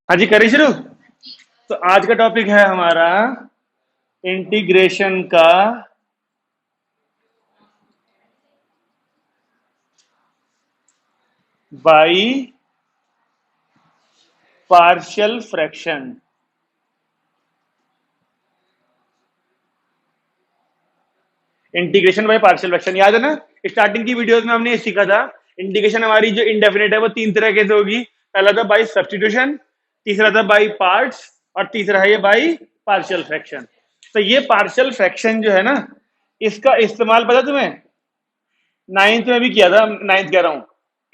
हाँ जी, करिए शुरू। तो आज का टॉपिक है हमारा इंटीग्रेशन का by partial fraction. Integration by partial fraction याद है ना? स्टार्टिंग की वीडियोस में हमने ये सीखा था। इंटीग्रेशन हमारी जो इंडेफिनेट है वो तीन तरह के से होगी। पहला था बाई सब्स्टिट्यूशन, तीसरा था बाई पार्ट्स, और तीसरा है ये बाई पार्शियल फ्रैक्शन। तो ये पार्शियल फ्रैक्शन जो है ना, इसका इस्तेमाल पता तुम्हें नाइन्थ में भी किया था। नाइन्थ कह रहा हूं,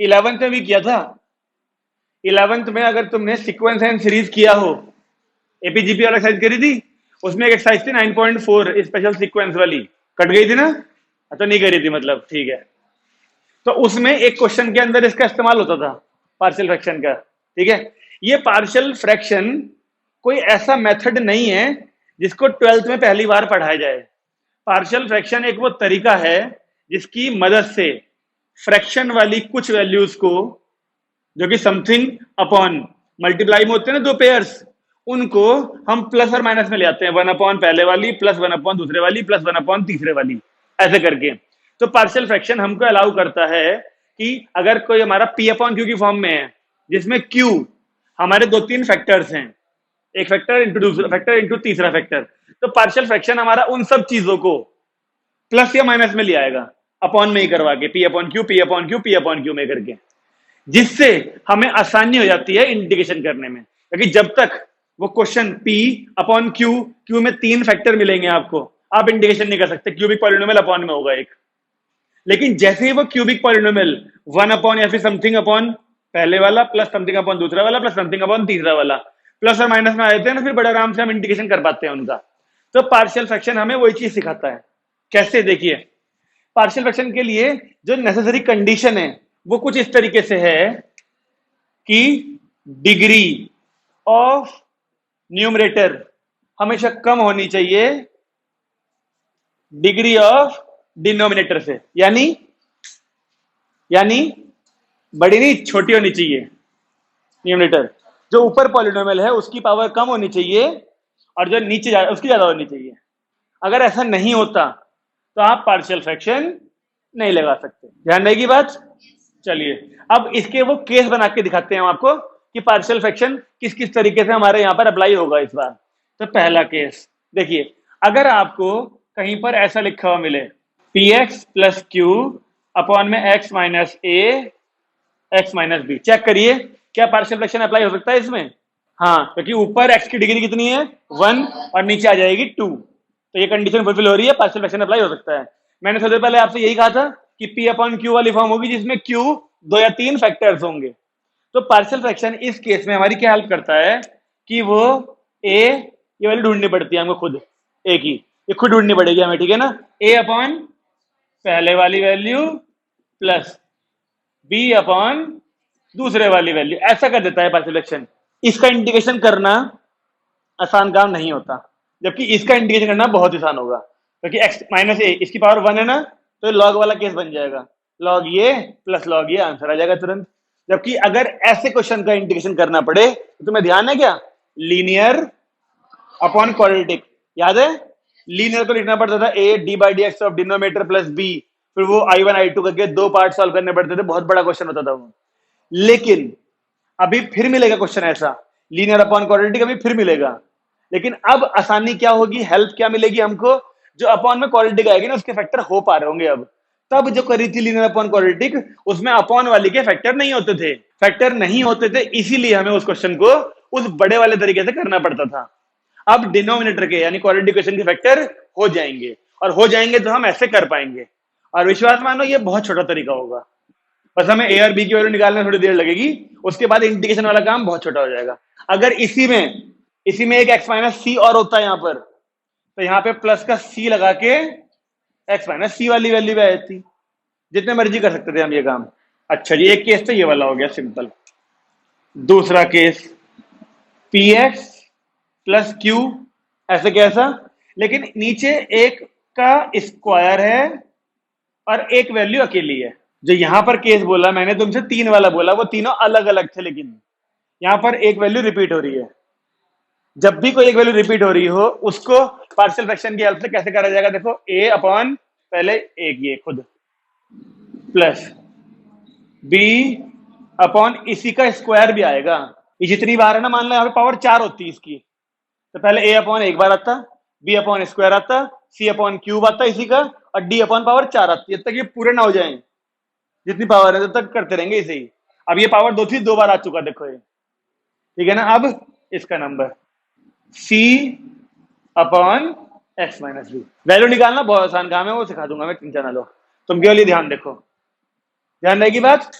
11th में भी किया था। 11th में अगर तुमने सीक्वेंस एंड सीरीज किया हो, एपीजीपी वाला एक्सरसाइज करी थी, उसमें एक एक्सरसाइज थी 9.4 स्पेशल सीक्वेंस वाली, कट गई थी ना? तो नहीं करी थी, मतलब ठीक है। तो उसमें एक क्वेश्चन के अंदर इसका इस्तेमाल होता था, पार्शियल फ्रैक्शन का। ठीक है, ये पार्शियल फ्रैक्शन कोई ऐसा मेथड नहीं है जिसको 12th में पहली बार पढ़ाया जाए। पार्शियल फ्रैक्शन एक वो तरीका है जिसकी मदद से फ्रैक्शन वाली कुछ वैल्यूज को, जो कि समथिंग अपॉन मल्टीप्लाई में होते हैं ना, दो पेयर्स, उनको हम प्लस और माइनस में ले आते हैं। 1 अपॉन पहले वाली प्लस 1 अपॉन दूसरे वाली प्लस 1 अपॉन तीसरे वाली, ऐसे करके। तो पार्शियल फ्रैक्शन हमको अलाउ करता है कि अगर कोई हमारा पी अपॉन क्यू की फॉर्म में है, जिसमें क्यू हमारे दो तीन फैक्टर्स हैं, एक फैक्टर इंटू दूसरा फैक्टर इंटू तीसरा फैक्टर, तो पार्शियल फ्रैक्शन हमारा उन सब चीजों को प्लस या माइनस में ले आएगा, अपॉन में ही करवा के, P upon Q P upon Q P upon Q में करके, जिससे हमें आसानी हो जाती है इंटीग्रेशन करने में। क्योंकि जब तक वो question P upon Q, Q में तीन फैक्टर मिलेंगे आपको, आप इंटीग्रेशन नहीं कर सकते, क्यूबिक पॉलिनोमियल अपॉन में होगा एक। लेकिन जैसे ही वो क्यूबिक पॉलिनोमियल 1 अपॉन या फिर समथिंग अपॉन पहले वाला प्लस समथिंग अपॉन दूसरा वाला प्लस समथिंग अपॉन तीसरा वाला प्लस और माइनस में आ जाते हैं ना, फिर बड़े आराम से हम इंटीग्रेशन कर पाते हैं उनका। तो पार्शियल फ्रैक्शन हमें वही चीज सिखाता है। कैसे? देखिए, पार्शियल फ्रैक्शन के लिए जो नेसेसरी कंडीशन है वो कुछ इस तरीके से है कि डिग्री ऑफ न्यूमरेटर हमेशा कम होनी चाहिए डिग्री ऑफ डिनोमिनेटर से। यानी बड़ी नहीं, छोटी होनी चाहिए न्यूमरेटर। जो ऊपर पॉलिनोमियल है उसकी पावर कम होनी चाहिए और जो नीचे उसकी ज्यादा होनी चाहिए। अगर ऐसा नहीं होता तो आप पार्शियल फ्रैक्शन नहीं लगा सकते। ध्यान रहेगी बात। चलिए, अब इसके वो केस बना के दिखाते हैं हम आपको कि पार्शियल फ्रैक्शन किस किस तरीके से हमारे यहां पर अप्लाई होगा इस बार। तो पहला केस देखिए, अगर आपको कहीं पर ऐसा लिखा हुआ मिले P x plus Q upon में एक्स माइनस ए एक्स माइनस बी, चेक करिए क्या पार्शियल फ्रैक्शन अप्लाई हो सकता है इसमें? हाँ, क्योंकि ऊपर एक्स की डिग्री कितनी है? 1, और नीचे आ जाएगी 2। तो ये कंडीशन फुलफिल हो रही है, पार्शियल फ्रैक्शन अप्लाई हो सकता है। मैंने थोड़ी देर पहले आपसे यही कहा था कि पी अपॉन क्यू वाली फॉर्म होगी जिसमें क्यू दो या तीन फैक्टर्स होंगे। तो पार्शियल फ्रैक्शन इस केस में हमारी क्या हेल्प करता है कि वो ए, ये वाली ढूंढनी पड़ती है हमको खुद, ए की ये खुद ढूंढनी पड़ेगी हमें, ठीक है ना? ए अपॉन पहले वाली वैल्यू प्लस बी अपॉन दूसरे वाली वैल्यू, ऐसा कर देता है पार्शियल फ्रैक्शन। इसका इंटीग्रेशन करना आसान काम नहीं होता, जबकि इसका इंटीग्रेशन करना बहुत आसान होगा। क्योंकि एक्स माइनस ए, इसकी पावर 1 है ना, तो लॉग वाला केस बन जाएगा, लॉग ये प्लस लॉग ये, आंसर आ जाएगा तुरंत। जबकि अगर ऐसे क्वेश्चन का इंटीग्रेशन करना पड़े तो तुम्हें ध्यान है क्या? लीनियर अपॉन क्वाड्रेटिक, याद है? लीनियर को लिखना पड़ता था A D by D X of denominator plus B, फिर वो I1 I2 करके दो पार्ट सॉल्व करने पड़ते थे, बहुत बड़ा क्वेश्चन होता था वो। लेकिन अभी फिर मिलेगा क्वेश्चन ऐसा, लीनियर अपॉन क्वाड्रेटिक अभी फिर मिलेगा। लेकिन अब आसानी क्या होगी, हेल्प क्या मिलेगी हमको? जो अपॉन में क्वाड्रेटिक आएगी ना, उसके फैक्टर हो पा रहे होंगे। अब तब जो करी थी लीनियर अपॉन क्वाड्रेटिक, उसमें अपॉन वाली के फैक्टर नहीं होते थे, इसीलिए हमें उस क्वेश्चन को उस बड़े वाले तरीके से करना पड़ता था। अब डिनोमिनेटर के यानी क्वाड्रेटिक इक्वेशन के फैक्टर हो जाएंगे, और हो जाएंगे तो हम ऐसे कर पाएंगे। और विश्वास मानो ये बहुत छोटा तरीका होगा, बस हमें ए और बी की वैल्यू निकालने में थोड़ी देर लगेगी, उसके बाद इंटीग्रेशन वाला काम बहुत छोटा हो जाएगा। अगर इसी में एक एक्स माइनस सी और होता है यहां पर, तो यहां पे प्लस का सी लगा के एक्स माइनस सी वाली वैल्यू भी आई थी। जितने मर्जी कर सकते थे हम ये काम। अच्छा जी, एक केस तो ये वाला हो गया सिंपल। दूसरा case P x plus Q, ऐसे कैसा? लेकिन नीचे एक का स्क्वायर है और एक वैल्यू अकेली है। जो यहां पर केस बोला मैंने तुमसे, तीन वाला बोला, वो तीनों अलग अलग थे। लेकिन यहाँ पर एक वैल्यू रिपीट हो रही है। जब भी कोई एक वैल्यू रिपीट हो रही हो उसको पार्शियल फ्रैक्शन की हेल्प से कैसे करा जाएगा, देखो a अपॉन पहले एक ये खुद प्लस b अपॉन इसी का स्क्वायर भी आएगा। ये जितनी बार है ना, मान लो यहाँ पे पावर 4 होती है इसकी, तो पहले a अपॉन एक बार आता, b अपॉन स्क्वायर आता, c अपॉन क्यूब आता इसी का, और d अपॉन पावर 4 आती है। जब तक ये पूरे ना हो जाए, जितनी पावर है तब तक करते रहेंगे इसे ही। अब ये पावर दो थी, 2 बार आ चुका, देखो ये, ठीक है ना। अब इसका number c upon X minus B, value निकालना बहुत आसान काम है, वो सिखा दूंगा मैं, चिंता ना लो। तुम केवल ये ध्यान देखो, ध्यान रहेगी बात।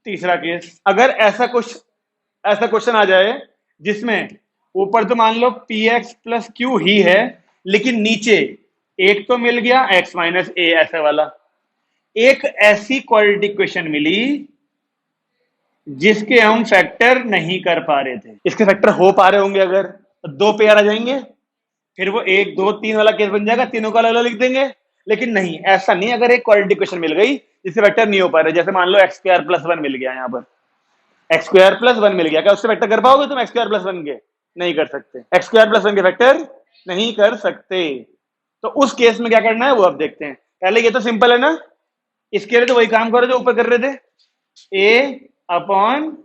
तीसरा केस, अगर ऐसा क्वेश्चन आ जाए जिसमें ऊपर तो मान लो पी एक्स प्लस क्यू ही है, लेकिन नीचे एक तो मिल गया एक्स माइनस ए, ऐसे वाला एक ऐसी क्वाड्रेटिक इक्वेशन मिली जिसके हम फैक्टर नहीं कर पा रहे थे। इसके फैक्टर हो पा रहे होंगे अगर, तो 2 पेयर आ जाएंगे, फिर वो 1 2 3 वाला केस बन जाएगा, तीनों का अलग अलग लिख देंगे। लेकिन नहीं, ऐसा नहीं। अगर एक क्वाड्रेटिक इक्वेशन मिल गई जिससे वेक्टर नहीं हो पा रहे, जैसे मान लो एक्स स्क्वायर प्लस 1 मिल गया, यहाँ पर एक्स स्क्वायर प्लस 1 मिल गया, क्या उससे वेक्टर कर पाओगे तुम एक्स स्क्वायर प्लस 1 के? नहीं कर सकते, एक्स स्क्वायर प्लस 1 के वेक्टर नहीं कर सकते। तो उस केस में क्या करना है वो अब देखते हैं। पहले ये तो सिंपल है ना, इसके लिए तो वही काम करो जो ऊपर कर रहे थे, ए अपॉन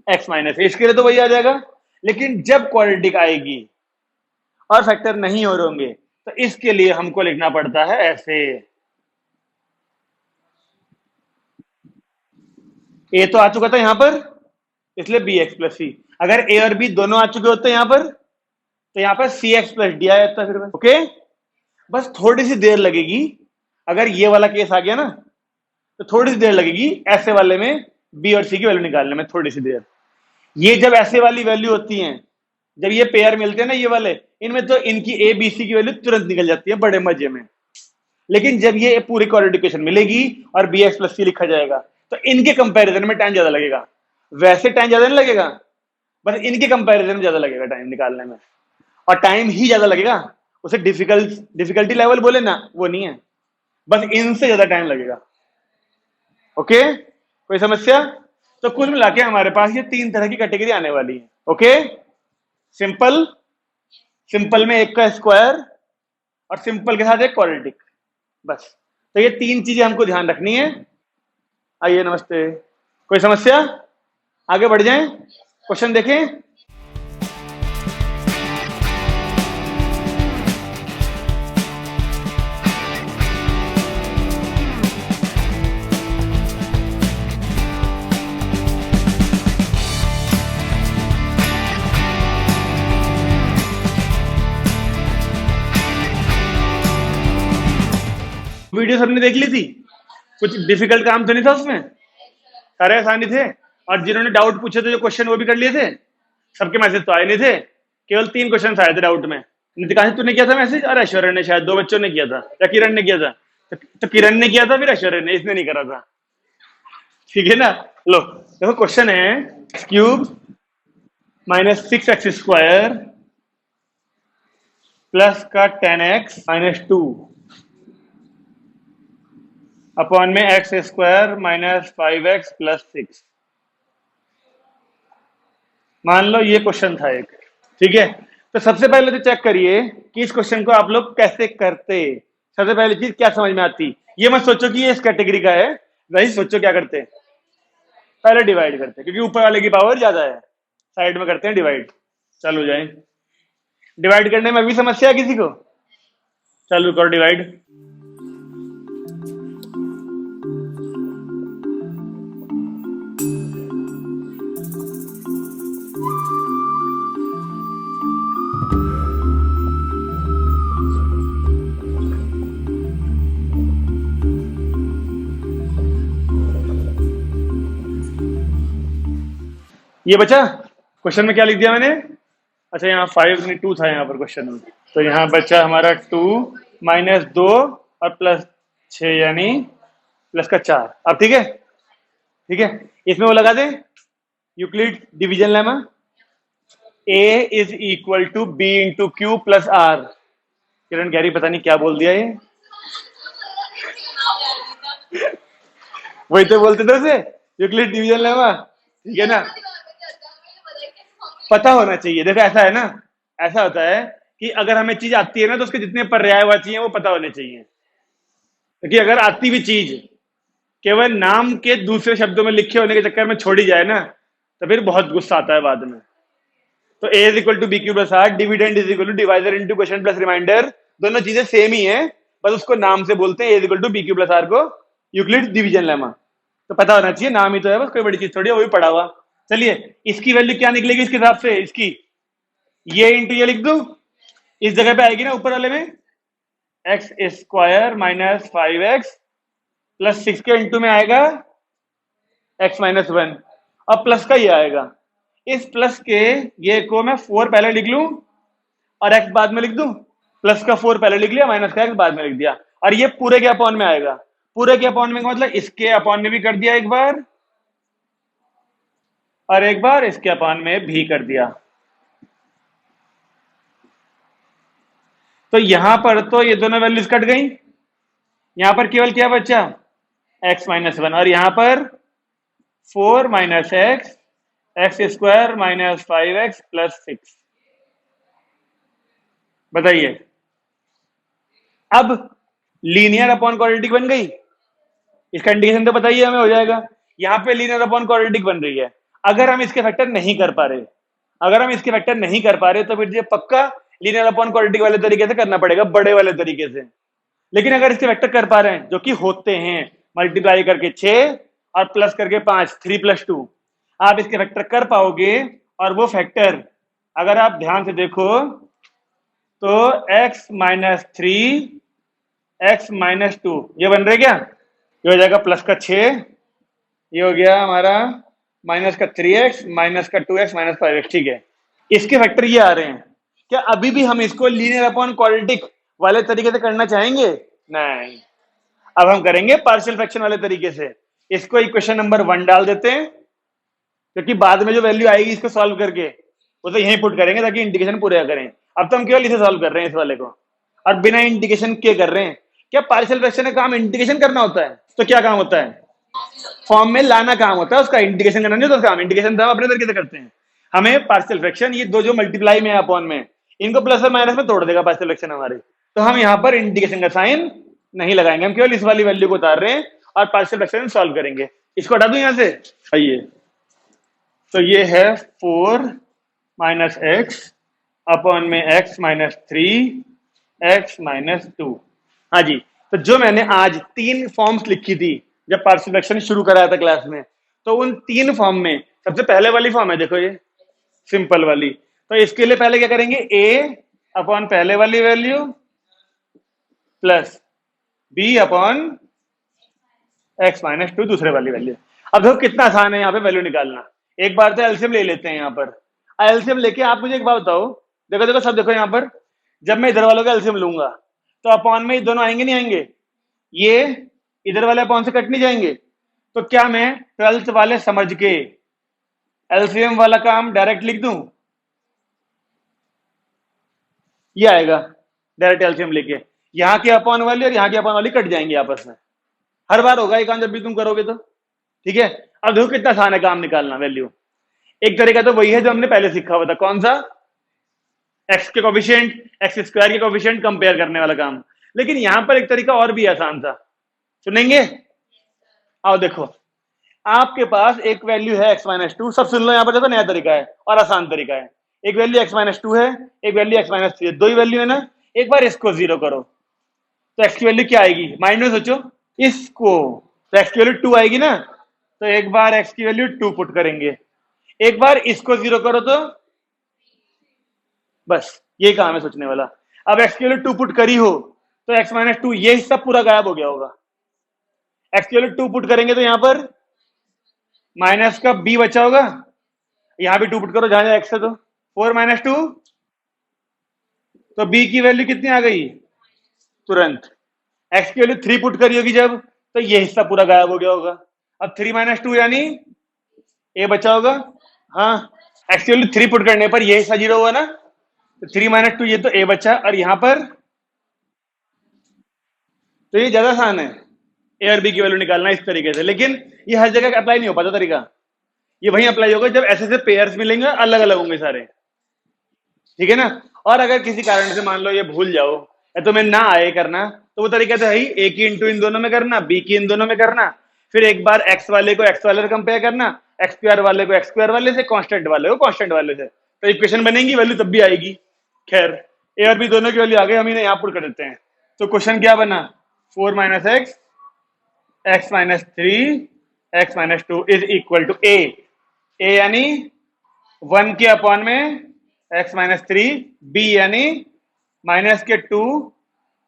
एक्स माइनस, इसके लिए तो वही आ जाएगा। लेकिन जब क्वाड्रेटिक आएगी और फैक्टर नहीं हो रहे होंगे, तो इसके लिए हमको लिखना पड़ता है ऐसे, ए तो आ चुका था यहां पर, इसलिए बी एक्स प्लस सी। अगर ए और बी दोनों आ चुके होते यहां पर, तो यहां पर सी एक्स प्लस डी आ जाता फिर। ओके, बस थोड़ी सी देर लगेगी। अगर ये वाला केस आ गया ना, तो थोड़ी सी देर लगेगी ऐसे वाले में बी और सी की वैल्यू निकालने में, थोड़ी सी देर। ये जब ऐसे वाली वैल्यू होती हैं, जब ये पेयर मिलते हैं ना ये वाले, इनमें तो इनकी ए बी सी की वैल्यू तुरंत निकल जाती है बड़े मजे में। लेकिन जब ये पूरी क्वाड्रेटिक इक्वेशन मिलेगी और बी एक्स प्लस सी लिखा जाएगा, तो इनके कंपैरिजन में टाइम ज्यादा लगेगा। वैसे टाइम ज्यादा नहीं लगेगा, बस इनके कंपैरिजन में ज्यादा लगेगा टाइम निकालने में। और टाइम ही ज्यादा लगेगा, उसे डिफिकल्टी लेवल बोले ना, वो नहीं है, बस इनसे ज्यादा टाइम लगेगा। ओके, कोई समस्या? तो कुल मिला के हमारे पास ये 3 तरह की कैटेगरी आने वाली है। ओके, सिंपल, सिंपल में एक का स्क्वायर, और सिंपल के साथ एक क्वाड्रेटिक, बस। तो ये 3 चीजें हमको ध्यान रखनी है। आइए, नमस्ते। कोई समस्या? आगे बढ़ जाएं, क्वेश्चन देखें। वीडियो सबने देख ली थी? कुछ डिफिकल्ट काम तो नहीं था उसमें, सारे आसानी थे। और जिन्होंने डाउट पूछे थे जो क्वेश्चन, वो भी कर लिए थे। सबके मैसेज तो आए नहीं थे, केवल 3 क्वेश्चन आए थे डाउट में। नितिकांश तूने किया था मैसेज, और ऐश्वर्या ने, शायद 2 बच्चों ने किया था, या किरण ने किया था। तो किरण ने किया था, फिर ऐश्वर्या ने, इसने नहीं करा था। ठीक है ना? लो देखो, क्वेश्चन है x cube minus 6x square plus का 10x माइनस 2 अपॉन में x square minus 5x plus 6। मान लो ये क्वेश्चन था एक, ठीक है। तो सबसे पहले तो चेक करिए कि इस क्वेश्चन को आप लोग कैसे करते। सबसे पहली चीज क्या समझ में आती, ये मत सोचो कि ये इस कैटेगरी का है, वही सोचो क्या करते, पहले डिवाइड करते, क्योंकि ऊपर वाले की पावर ज्यादा है, साइड में करते हैं डिवाइड। चालू जाए, डिवाइड करने में अभी समस्या है किसी को? चालू करो डिवाइड। ये बचा क्वेश्चन में, क्या लिख दिया मैंने? अच्छा, यहाँ 5 नहीं 2 था यहाँ पर क्वेश्चन में, तो यहाँ बचा हमारा 2 माइनस 2 और प्लस 6 यानी प्लस का 4। अब ठीक है, ठीक है। इसमें वो लगा दे Euclid division lemma, A is equal to B into Q plus R. Kiran कह रही पता नहीं क्या बोल दिया ये। वही तो बोलते थे उसे, यूक्लिड डिवीजन लेमा, ठीक है ना। पता होना चाहिए। देखो ऐसा है ना, ऐसा होता है कि अगर हमें चीज आती है ना तो उसके जितने पर्यायवाची हैं वो पता होने चाहिए, क्योंकि अगर आती भी चीज केवल नाम के दूसरे शब्दों में लिखे होने के चक्कर में छोड़ी जाए ना, तो फिर बहुत गुस्सा आता है बाद में। तो A is equal to B Q plus R, dividend is equal to divisor into question plus remainder, दोनों चीजें सेम ही है, बस उसको नाम से बोलते हैं। A is equal to B Q plus R को यूक्लिड डिवीजन लेमा, तो पता होना चाहिए, नाम ही तो है, बस कोई बड़ी चीज थोड़ी है, वो भी पढ़ा हुआ। चलिए, इसकी वैल्यू क्या निकलेगी इसके हिसाब से, इसकी ये इंटू ये लिख दू, इस जगह पे आएगी ना ऊपर वाले में, x square minus 5x plus 6 के इंटू में आएगा x माइनस 1, अब प्लस का ये आएगा, इस प्लस के ये को मैं 4 पहले लिख लूं और x बाद में लिख दूं, प्लस का 4 पहले लिख लिया, माइनस का x बाद में लिख दिया, और ये पूरे के अपॉन में आएगा। पूरे के अपॉन में का मतलब इसके अपॉन में भी कर दिया एक बार, और एक बार इसके अपॉन में भी कर दिया। तो यहां पर तो ये दोनों वैल्यूज कट गई, यहां पर केवल क्या बचा, x माइनस 1, और यहां पर 4 minus x square minus 5x plus 6। बताइए, अब लीनियर अपॉन क्वाड्रेटिक बन गई, इसका इंडिकेशन तो बताइए हमें, हो जाएगा। यहां पे लीनियर अपॉन क्वाड्रेटिक बन रही है। अगर हम इसके फैक्टर नहीं कर पा रहे, अगर हम इसके फैक्टर नहीं कर पा रहे तो फिर ये पक्का लीनियर अपॉन क्वाड्रेटिक वाले तरीके से करना पड़ेगा, बड़े वाले तरीके से। लेकिन अगर इसके फैक्टर कर पा रहे हैं, जो कि होते हैं, मल्टीप्लाई करके 6 और प्लस करके 5, 3 प्लस 2, आप इसके फैक्टर कर पाओगे। और वो फैक्टर अगर आप ध्यान से देखो तो x माइनस 3, x माइनस 2, ये बन रहे क्या, ये हो जाएगा प्लस का 6, ये हो गया हमारा माइनस का 3x माइनस का 2x माइनस 5x, ठीक है। इसके फैक्टर ये आ रहे हैं, क्या अभी भी हम इसको लीनियर अपॉन क्वाड्रेटिक वाले तरीके से करना चाहेंगे? नहीं, अब हम करेंगे पार्शियल फ्रैक्शन वाले तरीके से। इसको इक्वेशन नंबर 1 डाल देते हैं, क्योंकि बाद में जो वैल्यू आएगी इसको सॉल्व करके वो तो यहीं पुट करेंगे ताकि इंडिकेशन पूरे करें। अब तो हम केवल इसे सॉल्व कर रहे हैं, इस वाले को, और बिना इंडिकेशन के कर रहे हैं। क्या पार्शियल फ्रैक्शन का काम इंडिकेशन करना होता है? तो क्या काम होता है, फॉर्म में लाना काम होता है उसका, इंडिकेशन करना नहीं होता काम। इंडिकेशन तो हम अपने तरीके से करते हैं। हमें पार्शियल फ्रैक्शन, ये दो जो मल्टीप्लाई में है अपॉन में, इनको प्लस और माइनस में तोड़ देगा पार्शियल फ्रैक्शन हमारे, तो हम यहाँ पर इंडिकेशन का साइन नहीं लगाएंगे, हम केवल इस वाली वैल्यू को उतार रहे हैं और पार्शियल फ्रैक्शन सॉल्व करेंगे। इसको हटा दूं यहां से, आइए, तो ये है 4 माइनस एक्स अपॉन में x माइनस 3, x माइनस 2। हाँ जी, तो जो मैंने आज 3 फॉर्म्स लिखी थी जब पार्शियल फ्रैक्शन शुरू कराया था क्लास में, तो उन 3 फॉर्म में सबसे पहले वाली फॉर्म है, देखो ये सिंपल वाली, तो इसके लिए पहले क्या करेंगे, a अपॉन पहले वाली value plus b upon x minus 2 दूसरे वाली वैल्यू। अब देखो कितना आसान है यहाँ पे वैल्यू निकालना। एक बार तो एलसीएम ले लेते हैं यहाँ पर। एलसीएम लेके आप मुझे एक बात बताओ, देखो देखो सब देखो यहाँ पर, जब मैं इधर वालों का एलसीएम लूंगा तो अपॉन में दोनों आएंगे नहीं आएंगे, ये इधर वाले अपॉन से कट नहीं जाएंगे, तो क्या मैं 12th वाले समझ के एलसीएम वाला काम डायरेक्ट लिख दूं, ये आएगा डायरेक्ट एलसीएम लेके, यहाँ के अपॉन वाली और यहाँ के अपॉन वाली कट जाएंगे आपस में। हर बार होगा ये काम जब भी तुम करोगे तो, ठीक है। अब देखो कितना आसान है काम निकालना वैल्यू। एक तरीका तो वही है जो हमने पहले सीखा हुआ था, कौन सा, एक्स के कोफिशिएंट, एक्स स्क्वायर के कोफिशिएंट कंपेयर करने वाला काम। लेकिन यहां पर एक तरीका और भी आसान था, सुनेंगे? आओ देखो, आपके पास एक वैल्यू है x माइनस 2, सब सुन लो यहाँ पर, देखो नया तरीका है और आसान तरीका है। एक वैल्यू x माइनस 2 है, एक वैल्यू x माइनस 3 है, दो ही वैल्यू है ना। एक बार इसको जीरो करो तो x की वैल्यू क्या आएगी, माइंड में सोचो इसको, तो x की वैल्यू 2 आएगी ना, तो एक बार x की वैल्यू 2 पुट करेंगे, एक बार इसको जीरो करो तो, बस ये काम है सोचने वाला। अब x की वैल्यू 2 पुट करी हो तो x माइनस 2 ये हिस्सा पूरा गायब हो गया होगा। x की वैल्यू 2 पुट करेंगे तो यहां पर माइनस का b बचा होगा, यहां भी 2 पुट करो जहां जहां x है, तो 4 माइनस 2, तो b की वैल्यू कितनी आ गई तुरंत। x की वैल्यू 3 पुट करी होगी जब, तो ये हिस्सा पूरा गायब हो गया होगा। अब 3 माइनस 2 यानी a बचा होगा, हाँ। x की वैल्यू 3 पुट करने पर ये हिस्सा जीरो हुआ ना, तो 3 माइनस 2 ये तो a बचा, और यहां पर तो ये ज्यादा आसान है ए और बी की वैल्यू निकालना इस तरीके से। लेकिन ये हर जगह अप्लाई नहीं हो पाता तरीका, ये वहीं अप्लाई होगा जब ऐसे ऐसे पेयर्स मिलेंगे, अलग अलग होंगे सारे, ठीक है ना। और अगर किसी कारण से मान लो ये भूल जाओ या तुम्हें ना आए करना, तो वो तरीका तो है ही, ए की इंटू इन दोनों में करना, बी की इन दोनों में करना, फिर एक बार एक्स वाले को एक्स वाले से कंपेयर करना, एक्स स्क्वायर वाले को एक्स स्क्वायर वाले से, कांस्टेंट वाले को कांस्टेंट वाले से, तो इक्वेशन बनेगी, वैल्यू तब भी आएगी। खैर ए और बी दोनों की वैल्यू आ गई, हम इन्हें यहाँ पुट कर देते हैं। तो क्वेश्चन क्या बना, 4 minus X, X minus 3, X minus 2 is equal to A. A यानी 1 के अपॉन में एक्स माइनस 3, बी यानी माइनस के 2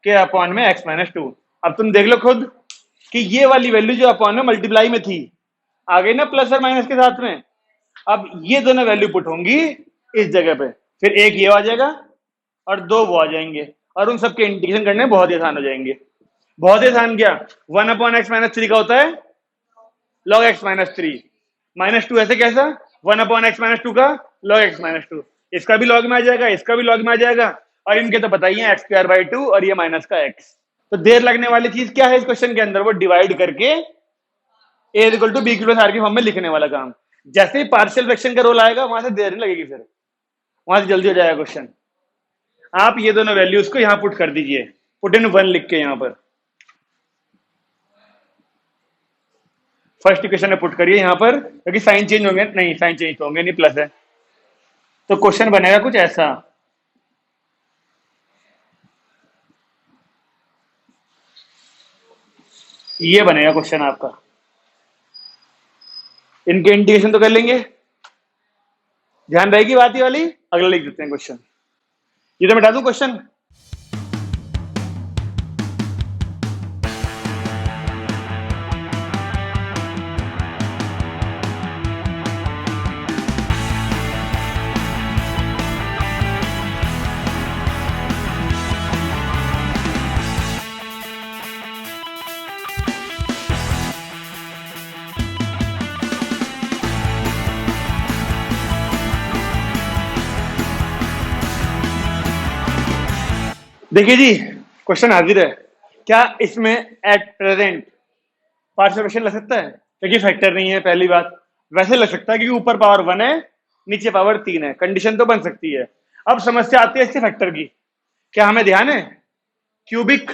के अपॉन में एक्स माइनस 2। अब तुम देख लो खुद कि ये वाली वैल्यू जो अपॉन में मल्टीप्लाई में थी आ गई ना प्लस और माइनस के साथ में। अब ये दोनों वैल्यू पुट होंगी इस जगह पे, फिर एक ये आ जाएगा और दो वो आ जाएंगे, और उन सबके इंटीग्रेशन करने बहुत ही आसान हो जाएंगे। बहुत ही आसान क्या, 1 अपॉन एक्स माइनस 3 का होता है लॉग एक्स माइनस 3, माइनस 2 ऐसे कैसा, 1 अपॉन एक्स माइनस 2 का लॉग एक्स माइनस 2, इसका भी लॉग में आ जाएगा, इसका भी लॉग में आ जाएगा, और इनके तो बताइए एक्स स्क्वायर बाई 2 और ये माइनस का एक्स। तो देर लगने वाली चीज क्या है इस क्वेश्चन के अंदर, वो डिवाइड करके A equal to B plus R की फॉर्म में लिखने वाला काम। जैसे ही पार्शियल फ्रैक्शन का रोल आएगा वहां से देर नहीं लगेगी, फिर वहां से जल्दी हो जाएगा क्वेश्चन। आप ये दोनों वैल्यूज को यहां पुट कर दीजिए, पुट इन 1 लिख के यहां पर फर्स्ट इक्वेशन में पुट करिए यहां पर, क्योंकि साइन चेंज होंगे, नहीं साइन चेंज तो होंगे नहीं, प्लस है। तो क्वेश्चन बनेगा कुछ ऐसा, ये बनेगा क्वेश्चन आपका। इनके इंटीग्रेशन तो कर लेंगे, ध्यान रहेगी बात ये वाली। अगला लिख देते हैं क्वेश्चन, ये तो मिटा दूं क्वेश्चन। देखिए जी क्वेश्चन हाजिर है, क्या इसमें एट प्रेजेंट पार्शियल फ्रैक्शन लग सकता है, क्योंकि फैक्टर नहीं है पहली बात। वैसे लग सकता है क्योंकि ऊपर पावर 1 है नीचे पावर 3 है, कंडीशन तो बन सकती है। अब समस्या आती है इसके फैक्टर की, क्या हमें ध्यान है क्यूबिक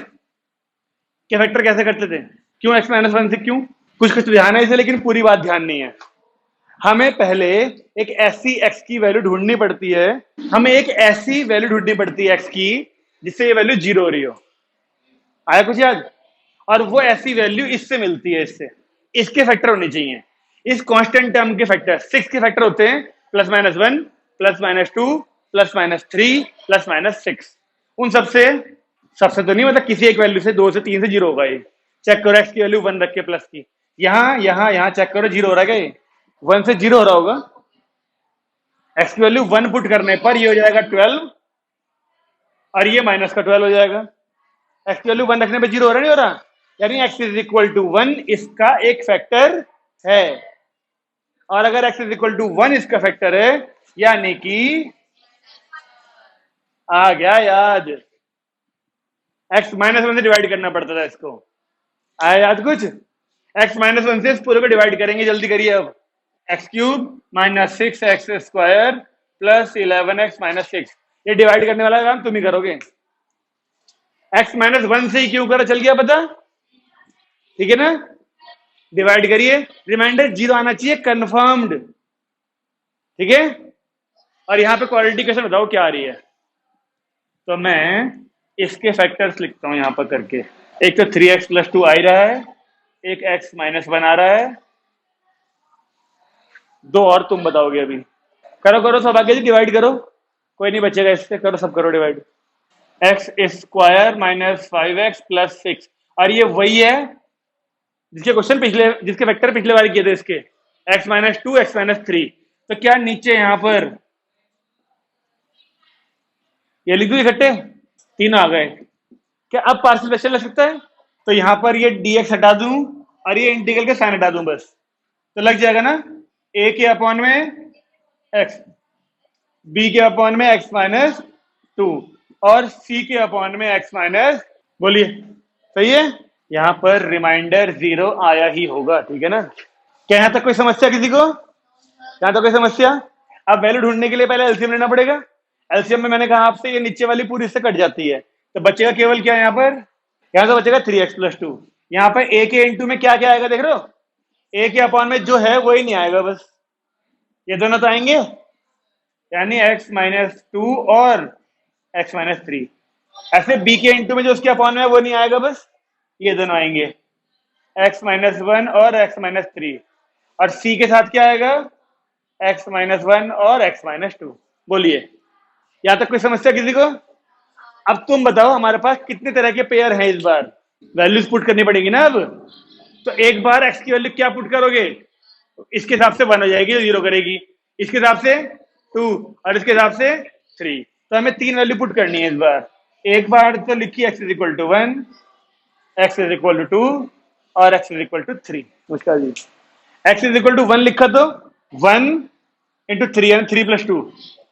के फैक्टर कैसे करते थे, क्यों एक्स माइनस 1 से, क्यों कुछ कुछ ध्यान है इसे, लेकिन पूरी बात ध्यान नहीं है। हमें पहले एक ऐसी एक्स की वैल्यू ढूंढनी पड़ती है, हमें एक ऐसी वैल्यू ढूंढनी पड़ती है एक्स की जिससे ये वैल्यू 0 हो रही हो। आया कुछ याद, और वो ऐसी वैल्यू इससे मिलती है, इससे इसके फैक्टर होने चाहिए। इस कांस्टेंट टर्म के फैक्टर 6 के फैक्टर होते हैं plus minus 1, plus minus 2, plus minus 3, plus minus 6। उन सबसे सबसे तो नहीं, मतलब किसी एक वैल्यू से, 2 से 3 से 0 होगा। ये चेक करो, एक्स की वैल्यू 1 रख के प्लस की, यहां चेक करो 0 हो रहा है, 1 से 0 हो रहा होगा। एक्स की वैल्यू 1 पुट करने पर ये हो जाएगा 12 और ये माइनस का 12 हो जाएगा। एक्स की वैल्यू 1 रखने पे 0 हो रहा नहीं हो रहा, यानी एक्स इज इक्वल टू 1 इसका एक फैक्टर है। और अगर एक्स इज इक्वल टू 1 इसका फैक्टर है, यानी कि आ गया याद, एक्स माइनस 1 से डिवाइड करना पड़ता था इसको, आया याद कुछ, एक्स माइनस 1 से इस पूरे को डिवाइड करेंगे, जल्दी करिए। अब x cube minus 6 x square plus 11 x minus 6, ये डिवाइड करने वाला काम तुम ही करोगे। एक्स माइनस 1 से ही क्यों करो, चल गया पता, ठीक है ना। डिवाइड करिए, रिमाइंडर 0 आना चाहिए कंफर्म्ड, ठीक है। और यहां पे क्वालिटी क्वेश्चन बताओ क्या आ रही है, तो मैं इसके फैक्टर्स लिखता हूं यहां पर करके। एक तो 3x प्लस 2 आ ही रहा है, एक x माइनस 1 आ रहा है, दो और तुम बताओगे अभी। करो करो सब आगे जी, डिवाइड करो, कोई नहीं बचेगा इससे, करो सब करो divide. X square minus 5x plus 6, और ये वही है जिसके क्वेश्चन पिछले, जिसके वेक्टर पिछले बार किए थे, इसके x माइनस 2 एक्स माइनस 3। तो क्या नीचे यहां पर ये लिख दू इकट्ठे, तीनों आ गए। क्या अब पार्शियल फ्रैक्शन लग सकता है, तो यहां पर ये dx हटा दूं और ये इंटीग्रल के साइन हटा दूं बस, तो लग जाएगा ना a के अपॉन में x, b के अपॉन में x माइनस 2 और c के अपॉन में x माइनस, बोलिए सही है। यहां पर रिमाइंडर 0 आया ही होगा, ठीक है ना। क्या यहां तक कोई समस्या किसी को, यहाँ तो कोई समस्या? अब वैल्यू ढूंढने के लिए पहले एलसीएम लेना पड़ेगा। एलसीएम में मैंने कहा आपसे ये नीचे वाली पूरी इससे कट जाती है, तो बचेगा केवल क्या यहाँ पर, यहाँ तो बचेगा 3x+2। यहाँ पर a के इंटू में क्या क्या आएगा देख रहे हो, a के अपॉन में जो है वही नहीं आएगा, बस ये दोनों तो आएंगे, यानी x-2 और x-3। ऐसे b के इंटू में जो उसके अपॉन में है वो नहीं आएगा, बस ये दोनों आएंगे, x-1 और x-3। और c के साथ क्या आएगा, x-1 और x-2। बोलिए यहां तक कोई समस्या किसी को? अब तुम बताओ हमारे पास कितने तरह के पेयर हैं, इस बार वैल्यूज पुट करनी पड़ेगी ना। अब तो एक बार x की वैल्यू क्या पुट करोगे, इसके हिसाब से 1 हो जाएगी, 0 करेगी, इसके हिसाब से 2 और इसके हिसाब से 3। तो हमें 3 वैल्यू पुट करनी है इस बार। एक बार तो लिखिए x=1, x=2 और x=3। मुश्किल जी, x=1 लिखा तो 1 × 3 यानी 3+2,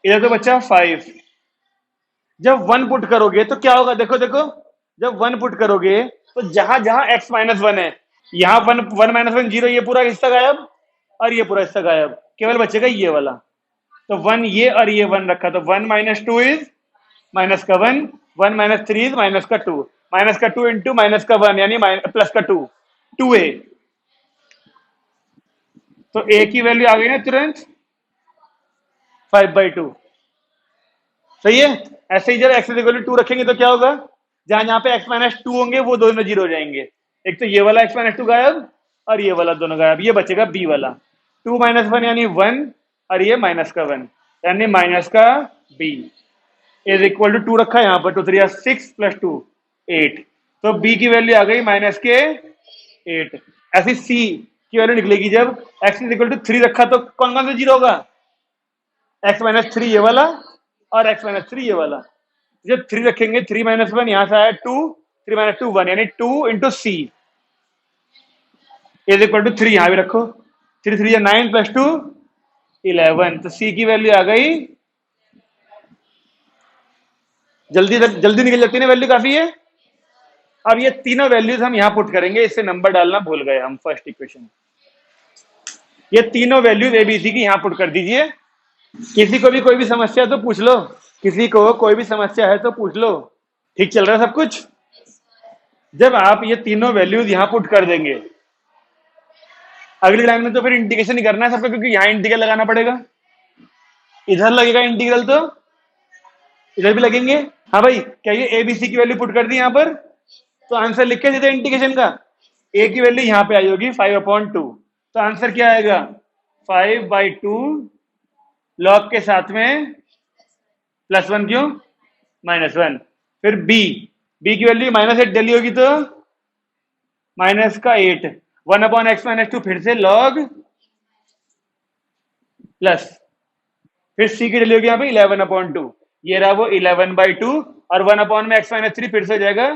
इधर तो बच्चा 5। जब 1 पुट करोगे तो क्या होगा, देखो देखो, जब 1 पुट करोगे तो जहां जहां x-1 है, यहाँ 1 0, ये पूरा हिस्सा गायब और ये पूरा हिस्सा गायब, केवल बचेगा ये वाला। तो 1 ये और ये 1 रखा, तो 1 - 2 इज -1, 1 - 3 इज -2, -2 इंटू -1 यानी +2, 2a। तो a की वैल्यू आ गई ना तुरंत 5/2। सही है। ऐसे ही जब x=2 रखेंगे तो क्या होगा, जहां जहां पे x-2 होंगे वो दोनों 0 हो जाएंगे, एक तो ये वाला x-2 गायब और ये वाला दोनों गायब, ये बचेगा b वाला। 2 - 1 यानी 1 और ये -1 यानी -b इज = 2 रखा है यहाँ पर, 2 3 6 + 2 8। तो b की वैल्यू आ गई -8। ऐसी c की वैल्यू निकलेगी जब x=3 रखा, तो कौन कौन सा 0 होगा, x-3 ये वाला और x-3 ये वाला। जब 3 रखेंगे, 3 - 1 यहां से आया 2, 3 - 2 1 यानी 2 × c इज = 3, यहां भी रखो, 3 3 9 + 2 11। तो c की वैल्यू आ गई, जल्दी जल्दी निकल जाती है ना वैल्यू, काफी है। अब ये तीनों वैल्यूज हम यहां पुट करेंगे, इससे नंबर डालना भूल गए हम फर्स्ट इक्वेशन। ये तीनों वैल्यूज एबीसी की यहां पुट कर दीजिए। किसी को भी कोई भी समस्या तो पूछ लो, किसी को कोई भी समस्या है तो पूछ लो। ठीक चल रहा है सब कुछ? जब आप ये तीनों वैल्यूज यहां पुट कर देंगे, अगली लाइन में तो फिर इंटीग्रेशन ही करना है सबको, क्योंकि यहां इंटीग्रल लगाना पड़ेगा। इधर लगेगा इंटीग्रल तो इधर भी लगेंगे। हाँ भाई, क्या ये एबीसी की वैल्यू पुट कर दी यहां पर, तो आंसर लिख के देते इंटीग्रेशन का। ए की वैल्यू यहां पे आई होगी 5/2, तो आंसर क्या आएगा 5/2 लॉग के साथ में +1, क्यों -1। फिर बी की वैल्यू -8 डली होगी तो -8, 1/x-2 फिर से लॉग प्लस, फिर सी की डली होगी यहाँ पे 11/2, ये रहा वो 11/2 और 1/x-3 फिर से हो जाएगा।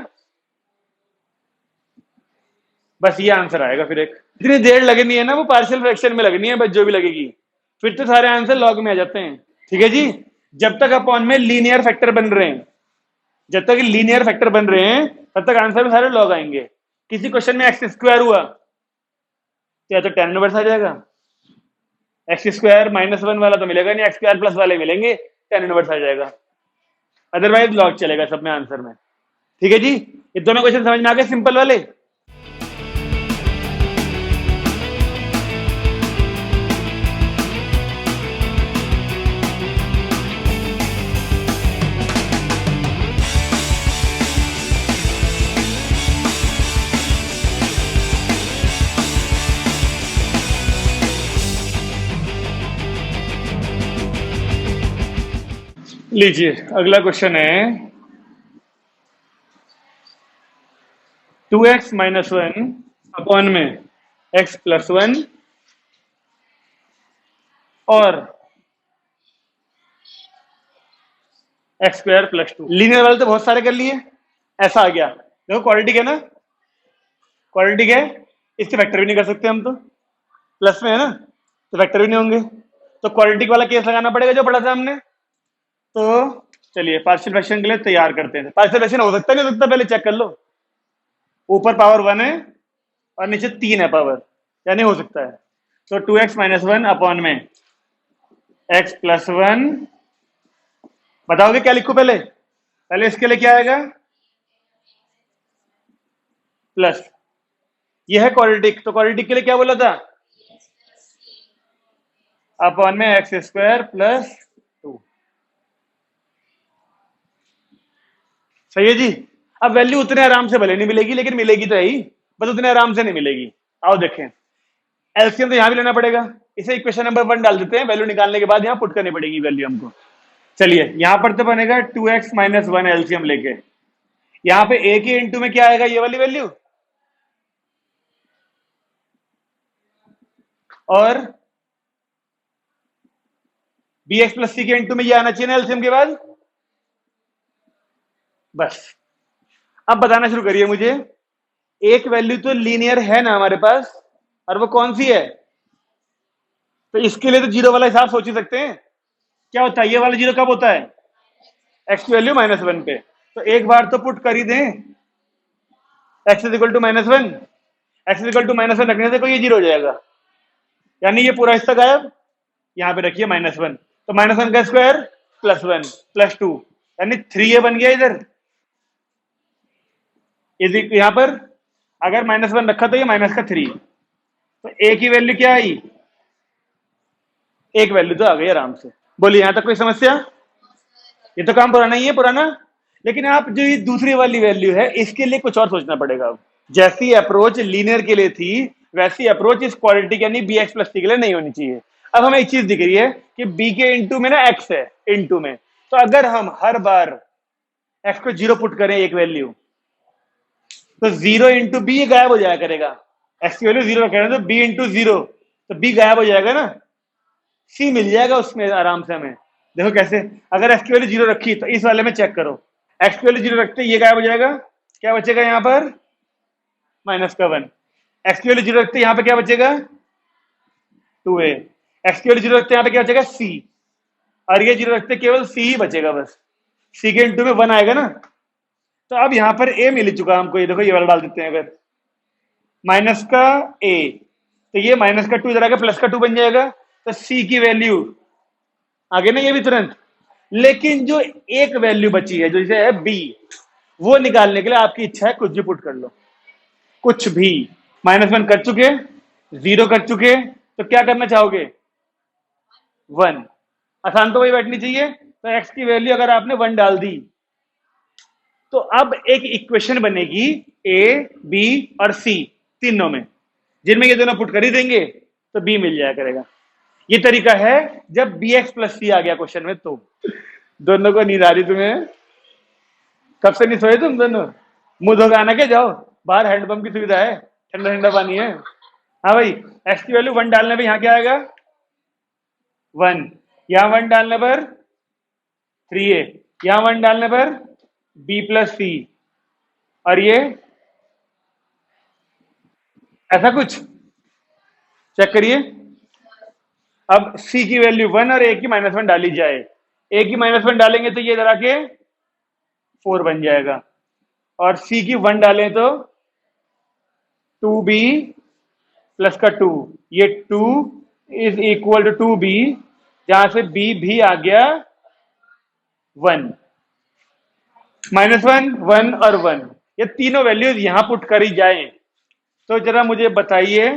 बस ये आंसर आएगा। फिर एक इतनी देर लगनी है ना, वो पार्शियल फ्रैक्शन में लगनी है, बस जो भी लगेगी, फिर तो सारे आंसर लॉग में आ जाते हैं। ठीक है जी, जब तक अपॉन में लीनियर फैक्टर बन रहे हैं, जब तक लीनियर फैक्टर बन रहे हैं तब तक आंसर में सारे लॉग आएंगे। किसी क्वेश्चन में x² हुआ तो या तो tan इनवर्स आ जाएगा, x² -1 वाला तो मिलेगा नहीं, x² प्लस वाले मिलेंगे, tan इनवर्स आ जाएगा, अदरवाइज लॉग चलेगा सब में आंसर में। ठीक है जी, ये दोनों क्वेश्चन समझ में आ गए सिंपल वाले। लीजिए अगला क्वेश्चन है 2x - 1 अपॉन में x + 1 और x² + 2। लीनियर वाले तो बहुत सारे कर लिए, ऐसा आ गया, देखो क्वाड्रेटिक है ना, क्वाड्रेटिक है, इसके फैक्टर भी नहीं कर सकते हम, तो प्लस में है ना तो फैक्टर भी नहीं होंगे, तो क्वाड्रेटिक वाला केस लगाना पड़ेगा जो पढ़ा था हमने। तो चलिए पार्शियल फ्रैक्शन के लिए तैयार करते हैं। पार्शियल फ्रैक्शन हो सकता है, नहीं हो सकता, पहले चेक कर लो। ऊपर पावर 1 है और नीचे 3 है पावर, यानी हो सकता है। तो 2x - 1 अपॉन में x प्लस वन, बताओगे क्या लिखूं? पहले पहले इसके लिए क्या आएगा? प्लस, ये है क्वाड्रेटिक, तो क्वाड्रेटिक के लिए क्या बोला था? अपॉन में एक्स स्क्वायर प्लस टू। सही है जी। अब वैल्यू उतने आराम से भले नहीं मिलेगी, लेकिन मिलेगी तो है ही, बस उतने आराम से नहीं मिलेगी। आओ देखें, एलसीएम तो यहां भी लेना पड़ेगा। इसे इक्वेशन नंबर 1 डाल देते हैं, वैल्यू निकालने के बाद यहां पुट करनी पड़ेगी वैल्यू हमको। चलिए, यहां पर तो बनेगा 2x माइनस वन एलसीएम लेके। यहां पे a के इंटू में क्या आएगा? ये वाली वैल्यू, और bx प्लस सी के इंटू में ये आना चाहिए ना एलसीएम के बाद। बस, अब बताना शुरू करिए मुझे। एक वैल्यू तो लीनियर है ना हमारे पास, और वो कौन सी है? तो इसके लिए तो जीरो वाला हिसाब सोच ही सकते हैं। क्या होता है ये वाला जीरो? कब होता है? एक्स की वैल्यू माइनस वन पे। तो एक बार तो पुट कर ही दें, X is equal to minus one. X is equal to minus one रखने से कोई ये जीरो हो जाएगा, यानी ये पूरा हिस्सा गायब। यहां पे रखिए माइनस वन, तो माइनस वन का square plus one plus two, यानी थ्री ये बन गया इधर। यहां पर अगर माइनस वन रखा तो ये माइनस का थ्री, तो ए की वैल्यू क्या आई? एक वैल्यू तो आ गई आराम से। बोलिए, यहां तक कोई समस्या? ये तो काम पुराना ही है, पुराना। लेकिन आप जो ये दूसरी वाली वैल्यू है, इसके लिए कुछ और सोचना पड़ेगा। अब जैसी अप्रोच लीनियर के लिए थी, वैसी अप्रोच इस क्वाड्रेटिक यानी बी एक्स प्लस सी के लिए नहीं होनी चाहिए। अब हमें एक चीज दिख रही है कि बी के इंटू में ना एक्स है इंटू में, तो अगर हम हर बार एक्स को जीरो पुट करें एक वैल्यू, तो जीरो इंटू बी गायब हो जाया करेगा। एक्स की वैल्यू जीरो रखें तो बी इंटू जीरो, तो बी गायब हो जाएगा ना, सी मिल जाएगा उसमें आराम से हमें। देखो कैसे, अगर एक्स की वैल्यू जीरो रखी तो इस वाले में चेक करो, एक्स की वैल्यू जीरो रखते ये गायब हो जाएगा, क्या बचेगा यहाँ पर? माइनस का वन। एक्स की वैल्यू जीरो रखते यहाँ पे क्या बचेगा? Two A. एक्स की वैल्यू जीरो रखते यहाँ पे क्या बचेगा? सी। और ये जीरो रखते केवल सी ही बचेगा बस, सी के इंटू में वन आएगा ना। तो अब यहाँ पर ए मिल चुका हमको, ये देखो ये वाला डाल देते हैं, अगर माइनस का ए, तो ये माइनस का टू इधर आएगा, प्लस का टू बन जाएगा, तो सी की वैल्यू आगे ना ये भी तुरंत। लेकिन जो एक वैल्यू बची है, जो इसे है बी, वो निकालने के लिए आपकी इच्छा है कुछ भी पुट कर लो, कुछ भी। माइनस वन कर चुके, जीरो कर चुके, तो क्या करना चाहोगे? वन। आसान तो वही बैठनी चाहिए। तो एक्स की वैल्यू अगर आपने वन डाल दी, तो अब एक इक्वेशन बनेगी ए बी और सी तीनों में, जिनमें ये दोनों पुट कर ही देंगे तो बी मिल जाया करेगा। ये तरीका है जब बी एक्स प्लस सी आ गया क्वेश्चन में। तो दोनों को नींद आ रही तुम्हें? कब से नहीं सोए तुम दोनों? मुंह धो के आना, के जाओ बाहर, हैंडपंप की सुविधा है, ठंडा ठंडा पानी है। हाँ भाई, एक्स की वैल्यू वन डालने पर यहाँ क्या आएगा? वन। यहां वन डालने पर थ्री ए, यहां वन डालने पर बी प्लस सी, और ये ऐसा कुछ चेक करिए। अब सी की वैल्यू वन और ए की माइनस वन डाली जाए, ए की माइनस वन डालेंगे तो ये इधर आके फोर बन जाएगा, और सी की वन डालें तो टू बी प्लस का टू, ये two is equal to two B, जहां से बी भी आ गया वन। माइनस वन, वन और वन, ये तीनों वैल्यूज यहां पुट करी जाए, तो जरा मुझे बताइए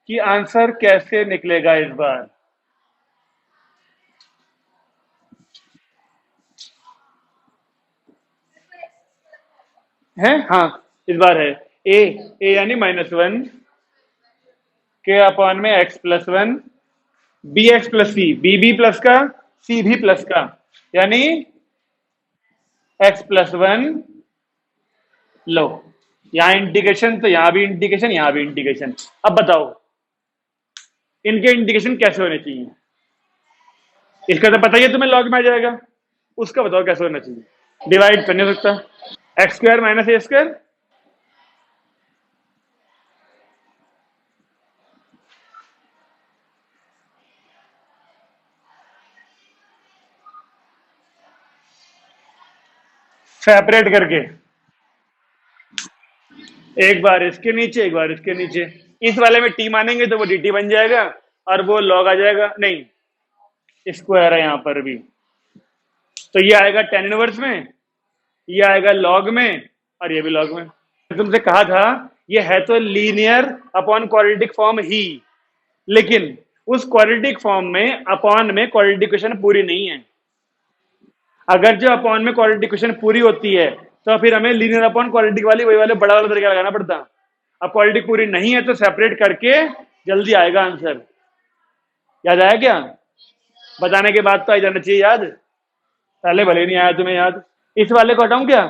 कि आंसर कैसे निकलेगा इस बार। है? हाँ, इस बार है ए, ए यानी माइनस वन के अपॉन में X plus one, B X plus C, B B plus का, सी भी प्लस का, यानी एक्स प्लस वन। लो, यहां इंटीग्रेशन तो यहां भी इंटीग्रेशन, यहां भी इंटीग्रेशन। अब बताओ इनके इंटीग्रेशन कैसे होने चाहिए? इसका तो पता ही है तुम्हें, लॉग में आ जाएगा। उसका बताओ कैसे होना चाहिए? डिवाइड तो नहीं हो सकता, एक्स स्क्वायर माइनस ए स्क्वायर, सेपरेट करके एक बार इसके नीचे, एक बार इसके नीचे। इस वाले में टी मानेंगे तो वो डी टी बन जाएगा, और वो लॉग आ जाएगा। नहीं, स्क्वायर है यहाँ पर भी, तो ये आएगा tan इनवर्स में, ये आएगा लॉग में, और ये भी लॉग में। तुमसे कहा था ये है तो लीनियर अपॉन क्वाड्रेटिक फॉर्म ही, लेकिन उस क्वाड्रेटिक फॉर्म में अपॉन में क्वाड्रेटिक इक्वेशन पूरी नहीं है। अगर जो अपॉन में क्वाड्रेटिक इक्वेशन पूरी होती है तो फिर हमें लीनियर अपॉन क्वाड्रेटिक वाली वही वाले बड़ा वाला तरीका लगाना पड़ता। अब क्वाड्रेटिक पूरी नहीं है तो सेपरेट करके जल्दी आएगा आंसर। याद आया क्या? बताने के बाद तो आ जाना चाहिए याद, पहले भले नहीं आया तुम्हें याद। इस वाले को हटाऊं क्या?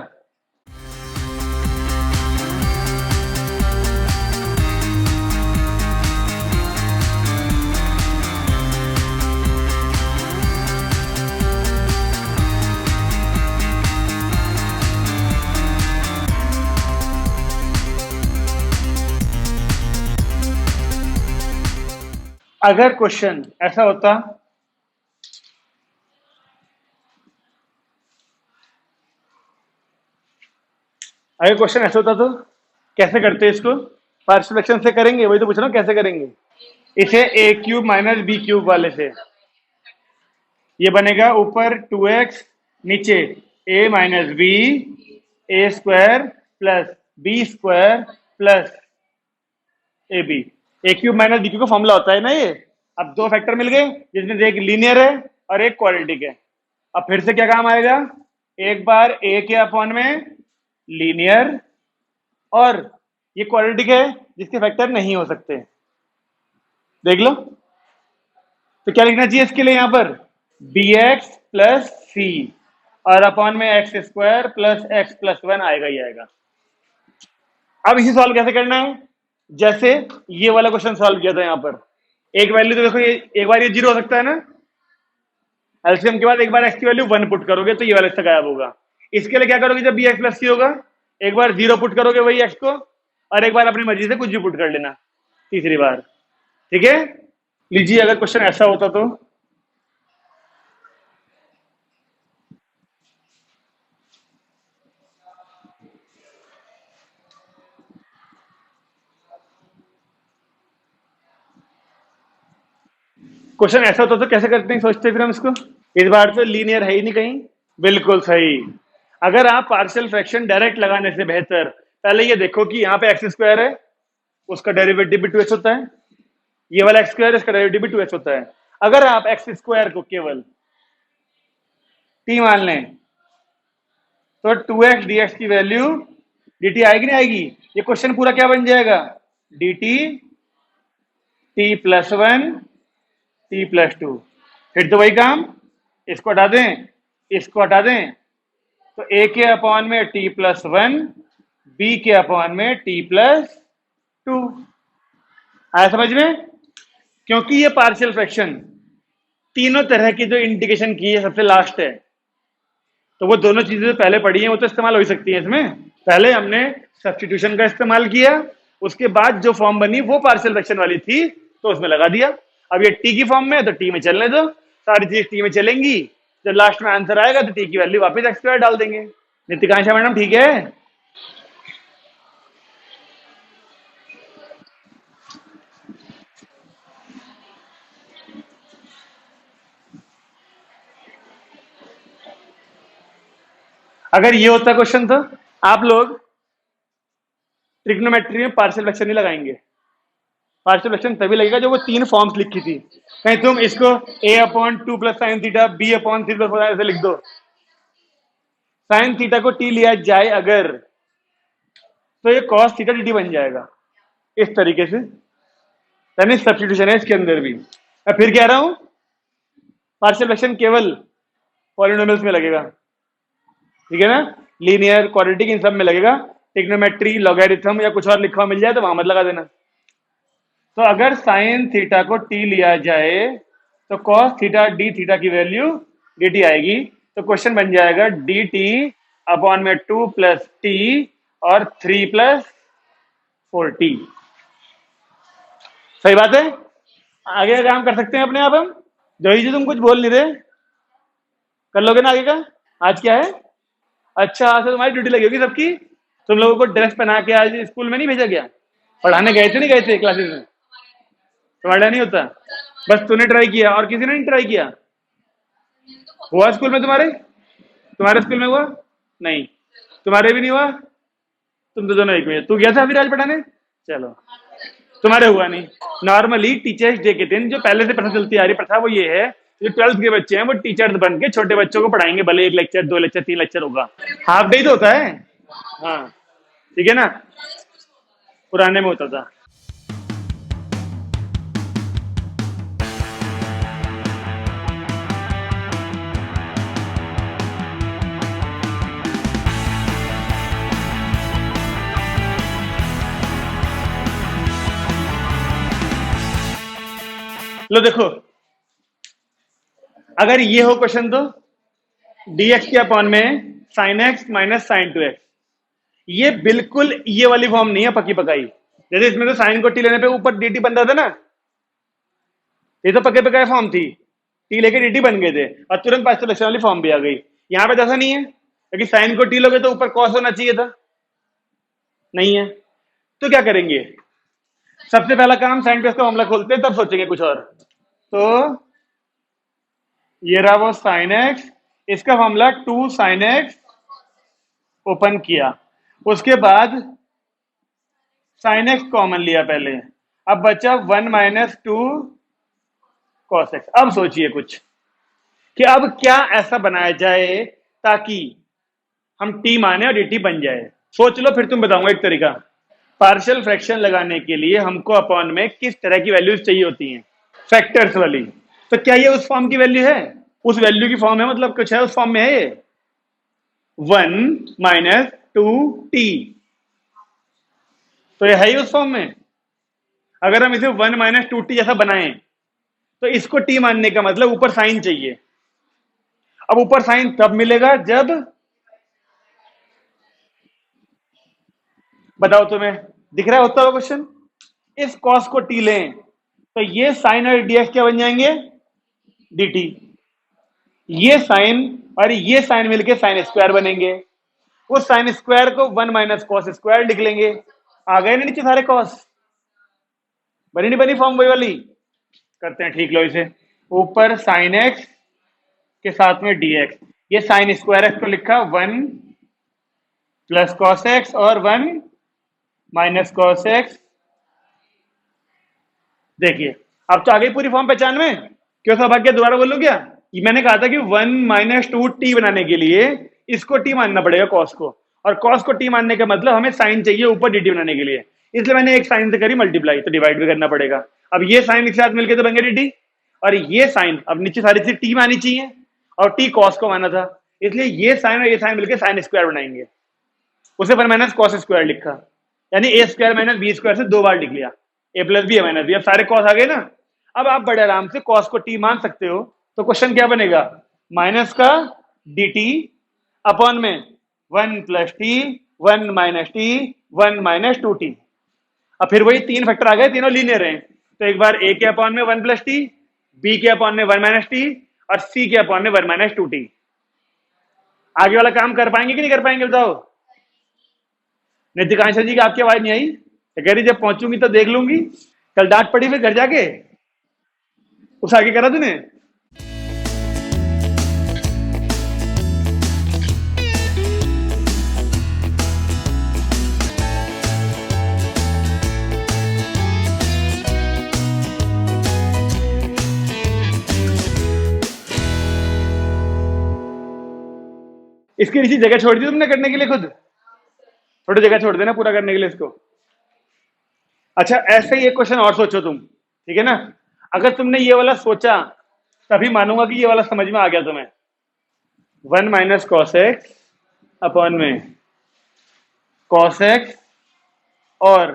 अगर क्वेश्चन ऐसा होता, अगर क्वेश्चन ऐसा होता तो कैसे करते इसको? पार्शियल फ्रैक्शन से करेंगे, वही तो पूछ रहा हूं कैसे करेंगे। इसे A cube minus B cube वाले से, ये बनेगा ऊपर 2x, नीचे a minus B, A square plus B square plus A B. A cube minus B cube का फॉर्मूला होता है ना ये। अब दो फैक्टर मिल गए जिसमें से एक लीनियर है और एक क्वाड्रेटिक है। अब फिर से क्या काम आएगा, एक बार ए के अपॉन में लीनियर, और ये क्वाड्रेटिक है जिसके फैक्टर नहीं हो सकते, देख लो। तो क्या लिखना चाहिए इसके लिए, यहां पर bx प्लस सी और अपॉन में x square plus x plus 1 आएगा ही आएगा। अब इसे सॉल्व कैसे करना है, जैसे ये वाला क्वेश्चन सॉल्व किया था। यहां पर एक वैल्यू तो देखो, ये एक बार ये 0 हो सकता है ना, एलसीएम के बाद एक बार एक्स की वैल्यू 1 पुट करोगे तो ये वाला इससे गायब होगा। इसके लिए क्या करोगे, जब bx प्लस सी होगा एक बार 0 पुट करोगे वही एक्स को, और एक बार अपनी मर्जी से कुछ भी पुट कर लेना तीसरी बार, ठीक है। लीजिए अगर क्वेश्चन ऐसा होता तो क्वेश्चन ऐसा होता तो कैसे करते हैं, सोचते फिर हम इसको। इस बार तो लीनियर है ही नहीं कहीं, बिल्कुल सही। अगर आप पार्शियल फ्रैक्शन डायरेक्ट लगाने से बेहतर पहले ये देखो कि यहाँ पे एक्स स्क्वायर है, उसका डेरिवेटिव भी 2x होता है, ये वाला एक्स स्क्वायर इसका डेरिवेटिव भी 2x होता है। अगर आप एक्स स्क्वायर को केवल t मान लें तो 2x dx की वैल्यू dt आएगी नहीं आएगी, ये क्वेश्चन पूरा क्या बन जाएगा, dt t plus 1 t plus 2। फिर तो वही काम, इसको हटा दें इसको हटा दें, तो a के अपॉन में t प्लस 1, b के अपॉन में t प्लस 2। आया समझ में? क्योंकि ये पार्शियल फ्रैक्शन तीनों तरह की जो इंटीग्रेशन की है सबसे लास्ट है, तो वो दोनों चीजें जो पहले पढ़ी हैं वो तो इस्तेमाल हो ही सकती है इसमें। पहले हमने सब्स्टिट्यूशन का इस्तेमाल किया, उसके बाद जो फॉर्म बनी वो पार्शियल फ्रैक्शन वाली थी तो उसमें लगा दिया। अब ये टी की फॉर्म में है तो टी में चलने दो, सारी चीज टी में चलेंगी, जब लास्ट में आंसर आएगा तो टी की वैल्यू वापस एक्स स्क्वायर डाल देंगे। नितिकांक्षा मैडम ठीक है? अगर ये होता क्वेश्चन तो आप लोग ट्रिग्नोमेट्री में पार्शियल फ्रैक्शन नहीं लगाएंगे। पार्शियल फ्रैक्शन तभी लगेगा जो वो तीन फॉर्म्स लिखी थी। कहीं तुम इसको a upon 2 plus sine theta, b upon 3 plus ऐसे लिख दो, साइन थीटा को t लिया जाए अगर तो ये कॉस थीटा dt बन जाएगा इस तरीके से, यानी सब्स्टिट्यूशन है इसके अंदर भी। मैं फिर कह रहा हूं पार्शियल फ्रैक्शन केवल पॉलिनोमियल्स में लगेगा, ठीक है ना, लीनियर क्वाड्रेटिक इन सब में लगेगा। ट्रिग्नोमेट्री लॉगरिथम या कुछ और लिखा मिल जाए तो वहां मत लगा देना। तो अगर साइन थीटा को t लिया जाए तो कॉस थीटा डी थीटा की वैल्यू dt आएगी, तो क्वेश्चन बन जाएगा dt अपॉन में 2 प्लस t और 3 प्लस 4t। सही बात है, आगे का काम कर सकते हैं अपने आप हम। जो तुम कुछ बोल नहीं रहे, कर लोगे ना आगे का? आज क्या है? अच्छा आज तो तुम्हारी ड्यूटी लगी होगी सबकी। तुम लोगों को ड्रेस पहना के आज स्कूल में नहीं भेजा गया? पढ़ाने गए थे नहीं गए थे क्लासेस में? तुम्हारा नहीं होता, बस तूने ट्राई किया और किसी ने नहीं ट्राई किया। हुआ स्कूल में तुम्हारे? तुम्हारे स्कूल में हुआ? नहीं। तुम्हारे भी नहीं हुआ? तुम तो दोनों एक में। तू गया था फिर आज पढ़ाने? चलो। तुम्हारे हुआ नहीं। नॉर्मली टीचर्स डे के दिन जो पहले से प्रथा चलती आ रही प्रथा वो ये है, जो 12th के बच्चे हैं वो टीचर्स बन के छोटे बच्चों को पढ़ाएंगे, भले 1 लेक्चर 2 लेक्चर 3 लेक्चर होगा। हाफ डे ही तो होता है। हाँ, ठीक है ना। पुराने में होता था। लो देखो, अगर ये हो क्वेश्चन तो dx के अपॉन में sin x minus sign 2x, ये बिल्कुल ये वाली फॉर्म नहीं है पक्की पकाई। जैसे इसमें तो साइन को टी लेने पे ऊपर dt बन रहा था ना, ये तो पक्के पकाए फॉर्म थी, टी लेके dt बन गए थे और तुरंत पाइथागोरस वाली फॉर्म भी आ गई। यहाँ पे ऐसा नहीं है, क्योंकि साइन को टी लोगे तो ऊपर कॉस होना चाहिए था, नहीं है। तो क्या करेंगे? सबसे पहला काम साइन का मामला खोलते हैं, तब सोचेंगे कुछ और। तो ये रहा वो साइन एक्स, इसका मामला 2 साइन एक्स ओपन किया, उसके बाद साइन एक्स कॉमन लिया पहले, अब बचा 1 माइनस 2 कॉस एक्स। अब सोचिए कुछ कि अब क्या ऐसा बनाया जाए ताकि हम टी माने और dt बन जाए। सोच लो, फिर तुम बताऊंगा एक तरीका। पार्शियल फ्रैक्शन लगाने के लिए हमको अपॉन में किस तरह की वैल्यूज चाहिए होती हैं? फैक्टर्स वाली। तो क्या ये उस फॉर्म की वैल्यू है? उस वैल्यू की फॉर्म है, मतलब कुछ है उस फॉर्म में है ये 1 माइनस 2t, तो ये है ही उस फॉर्म में। अगर हम इसे 1 माइनस 2t जैसा बनाएं तो इसको t मानने का मतलब ऊपर साइन चाहिए। अब ऊपर साइन तब मिलेगा जब, बताओ तुम्हें दिख रहा है होता हुआ क्वेश्चन? इस कॉस को t लें तो ये साइन और dx क्या बन जाएंगे? dt। ये साइन और ये साइन मिलके साइन स्क्वायर बनेंगे, उस साइन स्क्वायर को 1 माइनस कॉस स्क्वायर लिख लेंगे। आ गए ना नीचे सारे कॉस? बनी नहीं बनी फॉर्म वही वाली? करते हैं ठीक, लो इसे। ऊपर साइन एक्स के साथ में dx, ये साइन स्क्वायर एक्स को लिखा 1 प्लस कॉस एक्स और 1 माइनस कॉस एक्स। देखिए अब तो आ गई पूरी फॉर्म पहचान में। क्यों सौभाग्य, दोबारा बोलूं क्या? ये मैंने कहा था कि 1 माइनस 2t बनाने के लिए इसको t मानना पड़ेगा कॉस को, और कॉस को t मानने का मतलब हमें साइन चाहिए ऊपर dt बनाने के लिए, इसलिए मैंने एक साइन से करी मल्टीप्लाई, तो डिवाइड भी करना पड़ेगा। अब ये साइन एक साथ मिलकर तो बन गया dt, और ये साइन अब नीचे सारी चीज t मानी चाहिए और t कॉस को माना था, इसलिए ये साइन और ये साइन मिलकर साइन स्क्वायर बनाएंगे। उसे 1 माइनस कॉस स्क्वायर लिखा, यानी ए स्क्वायर माइनस बी स्क्वायर से 2 बार लिख लिया, ए प्लस बी ए माइनस बी। अब सारे कॉस आ गए ना, अब आप बड़े आराम से कॉस को टी मान सकते हो। तो क्वेश्चन क्या बनेगा? माइनस का dt अपॉन में 1 plus T 1 minus T 1 minus 2t। अब फिर वही 3 फैक्टर आ गए, तीनों लीनियर हैं, तो एक बार a के अपॉन में 1 प्लस टी, b के अपॉन में 1 माइनस टी और c के अपॉन में 1 माइनस 2t। आगे वाला काम कर पाएंगे कि नहीं कर पाएंगे बताओ? नितिकांक्षा जी की आपकी आवाज नहीं आई? तो कह रही जब पहुंचूंगी तो देख लूंगी। कल डांट पड़ी फिर घर जाके, उस आगे करा तूने? इसकी नीचे जगह छोड़ दी तुमने करने के लिए, खुद थोड़ी जगह छोड़ देना पूरा करने के लिए इसको। अच्छा ऐसे ही एक क्वेश्चन और सोचो तुम, ठीक है ना? अगर तुमने ये वाला सोचा तभी मानूंगा कि ये वाला समझ में आ गया तुम्हें। 1 माइनस कॉस एक्स अपॉन में कॉस एक्स और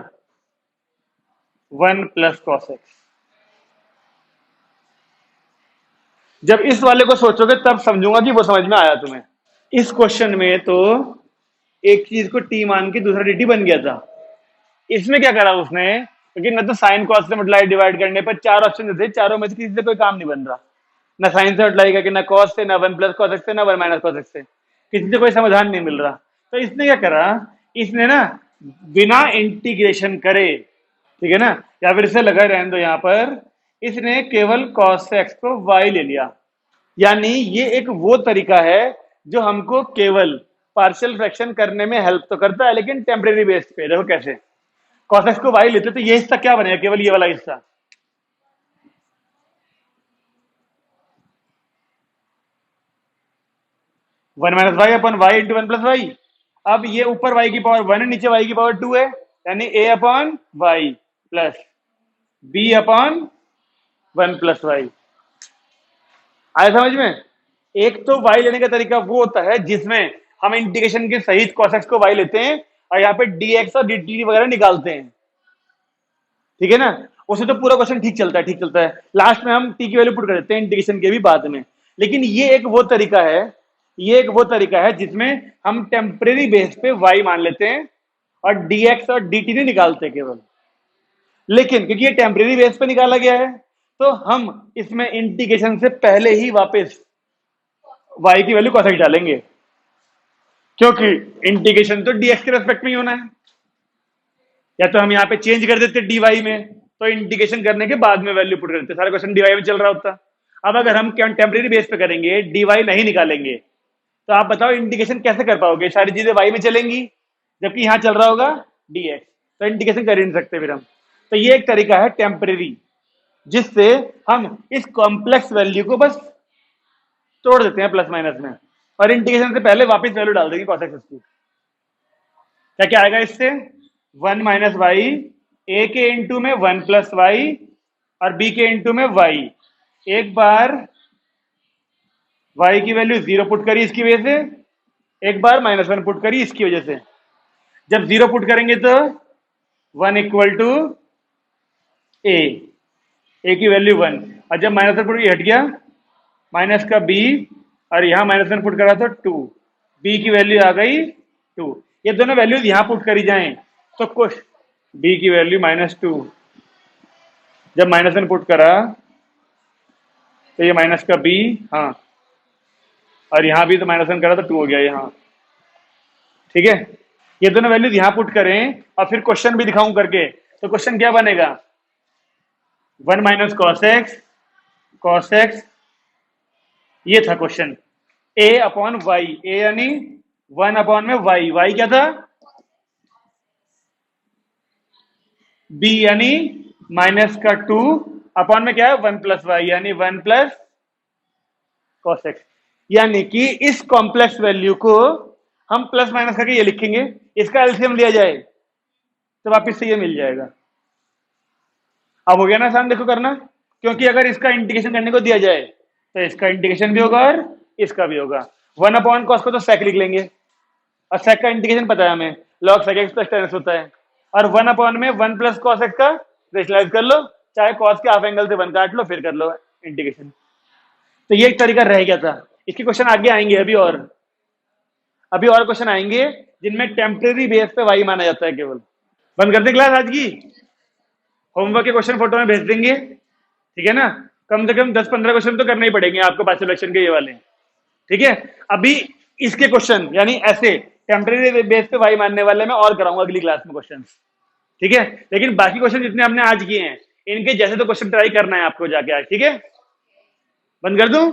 1 प्लस कॉस एक्स। जब इस वाले को सोचोगे तब समझूंगा कि वो समझ में आया तुम्हें। इस क्वेश्चन में तो एक चीज को टी मान के दूसरा dt बन गया था। इसमें क्या करा उसने, क्योंकि न तो साइन कॉस से मल्टीप्लाई डिवाइड करने पर 4 ऑप्शन थे, चारों में से किसी से कोई काम नहीं बन रहा, ना साइन से मल्टीप्लाई करके, ना कॉस से, ना 1 प्लस कॉस एक्स से, ना 1 माइनस कॉस एक्स से, किसी से कोई समाधान नहीं मिल रहा। तो इसने क्या करा, इसने ना बिना इंटीग्रेशन करे, ठीक है ना, या फिर इसे लगा रहने दो यहाँ पर, इसने केवल कॉस एक्स को y ले लिया। यानी ये एक वो तरीका है जो हमको केवल पार्शियल फ्रैक्शन करने में हेल्प तो करता है, लेकिन टेम्परेरी बेस पे। देखो कैसे, cos x को y लेते तो ये हिस्सा क्या बनेगा, केवल ये वाला हिस्सा। One minus Y upon Y into one plus Y. अब ये ऊपर y की पावर 1 है, नीचे y की पावर 2 है, यानी a upon Y plus b upon 1 plus Y. आया समझ में? एक तो y लेने का तरीका वो होता है जिसमें हम इंटीग्रेशन के सहित cos x को y लेते हैं और यहाँ पे dx और dt वगैरह निकालते हैं, ठीक है ना। उससे तो पूरा क्वेश्चन ठीक चलता है, ठीक चलता है। लास्ट में हम t की वैल्यू पुट कर देते हैं इंटीग्रेशन के भी बाद में। लेकिन ये एक वो तरीका है, ये एक वो तरीका है जिसमें हम टेम्परेरी बेस पे y मान लेते हैं और dx और dt नहीं निकालते केवल। लेकिन क्योंकि ये टेम्परेरी बेस पे निकाला गया है, तो हम इसमें इंटीग्रेशन से पहले ही वापस y की वैल्यू cos x डालेंगे, क्योंकि इंटीग्रेशन तो dx के रेस्पेक्ट में ही होना है। या तो हम यहाँ पे चेंज कर देते dy में, तो इंटीग्रेशन करने के बाद में वैल्यू पुट कर देते, सारा क्वेश्चन dy में चल रहा होता। अब अगर हम टेम्परेरी बेस पे करेंगे, dy नहीं निकालेंगे, तो आप बताओ इंटीग्रेशन कैसे कर पाओगे? सारी चीजें y में चलेंगी जबकि यहाँ चल रहा होगा dx, तो इंटीग्रेशन कर ही नहीं सकते फिर हम। तो ये एक तरीका है टेम्परेरी, जिससे हम इस कॉम्प्लेक्स वैल्यू को बस तोड़ देते हैं प्लस माइनस में, और इंटीग्रेशन से पहले वापस वैल्यू डाल देंगे cos x की। क्या क्या आएगा इससे? 1 माइनस वाई, ए के इंटू में 1 प्लस वाई और बी के इंटू में वाई। एक बार y की वैल्यू 0 पुट करी इसकी वजह से, एक बार -1 पुट करी इसकी वजह से। जब 0 पुट करेंगे तो 1 इक्वल टू ए की वैल्यू 1, और जब -1 पुट हट गया माइनस का b, और यहां -1 पुट करा तो 2, b की वैल्यू आ गई 2। ये दोनों वैल्यूज यहां पुट करी जाएं तो कुछ b की वैल्यू -2, जब -1 पुट करा तो ये माइनस का b, हाँ, और यहां भी तो -1 करा तो 2 हो गया यहाँ, ठीक है। ये दोनों वैल्यूज यहां पुट करें और फिर क्वेश्चन भी दिखाऊं करके, तो क्वेश्चन क्या बनेगा? 1 माइनस कॉस एक्स, ये था क्वेश्चन। a अपॉन वाई, ए यानी 1 अपॉन में वाई क्या था? b यानी माइनस का 2 अपॉन में क्या है? 1 प्लस वाई यानी 1 प्लस कॉस एक्स। यानी कि इस कॉम्प्लेक्स वैल्यू को हम प्लस माइनस करके ये लिखेंगे, इसका एलसीएम लिया जाए तो वापिस से ये मिल जाएगा। अब हो गया ना आसान, देखो करना, क्योंकि अगर इसका इंटीग्रेशन करने को दिया जाए तो इसका इंटीग्रेशन भी होगा और इसका भी होगा। 1 अपॉन कॉस को तो सेक लिख लेंगे, और सेक का इंटीग्रेशन पता है हमें, log sec X plus tan X होता है। और 1 अपॉन में 1 प्लस कॉस एक्स का रेशनलाइज कर लो, चाहे कॉस के हाफ एंगल से 1 काट लो, फिर कर लो इंटीग्रेशन। तो ये एक तरीका रह गया था। इसके क्वेश्चन आगे आएंगे, अभी और क्वेश्चन आएंगे जिनमें टेम्परेरी बेस पे वाई माना जाता है केवल। बंद कर दे क्लास आज की, होमवर्क के क्वेश्चन फोटो में भेज देंगे, ठीक है ना। कम से कम 10-15 क्वेश्चन तो करने ही पड़ेंगे आपको पांच सिलेक्शन के ये वाले, ठीक है। अभी इसके क्वेश्चन यानी ऐसे टेम्परेरी बेस पे वाई मानने वाले मैं और कराऊंगा अगली क्लास में क्वेश्चन, ठीक है। लेकिन बाकी क्वेश्चन जितने हमने आज किए हैं इनके जैसे तो क्वेश्चन ट्राई करना है आपको जाके आज, ठीक है। बंद कर दूं?